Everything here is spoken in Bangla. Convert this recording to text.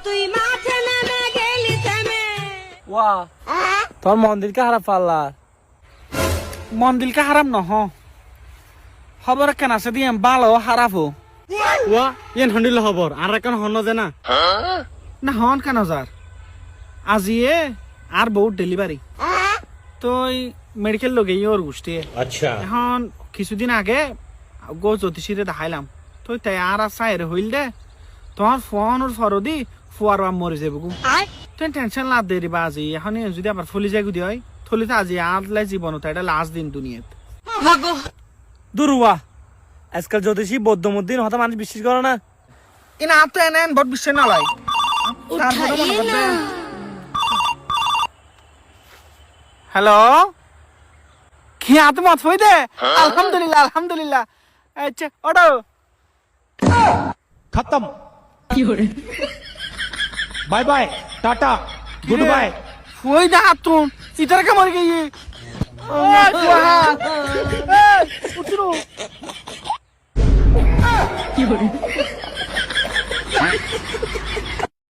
তুই মাঠে নেমে গেলি থেমে। ওয়া তোর মন্দির কে হারাপ পাল্লা মন্দির কে হারাম নহ খবর কেন আছে দিয়ে ভালো হারাফো ওয়া ইয়েন হন্ডিল খবর আর কেন হন যে না না হন কেন যার আজিয়ে আর বহুত ডেলিভারি তুই মেডিকেল লগে ওর গোষ্ঠী अच्छा এখন কিছুদিন আগে গো জ্যোতিষীরে দেখাইলাম তুই তাই আর চাইরে হইল দে তোমার ফোন ওর ফরদি ফুয়ার বা মরে যাবো তুই টেনশন লাভ দে রিবা আজি এখন যদি আবার ফলি যাই গুদি হয় থলিতে আজি আর লাই জীবন এটা লাস্ট দিন দুনিয়াত দুরুয়া আজকাল জ্যোতিষী বৌদ্ধ মধ্যে হতা মানুষ বিশ্বাস করে না ইনা তো এনে বহুত বিশ্বাস না লাই হ্যালো কি হাত মত হই দে আলহামদুলিল্লাহ আলহামদুলিল্লাহ আচ্ছা ওটো खत्म bye bye tata goodbye হই দে হাত তুন ইতার কে মরে গিয়ে উঠো কি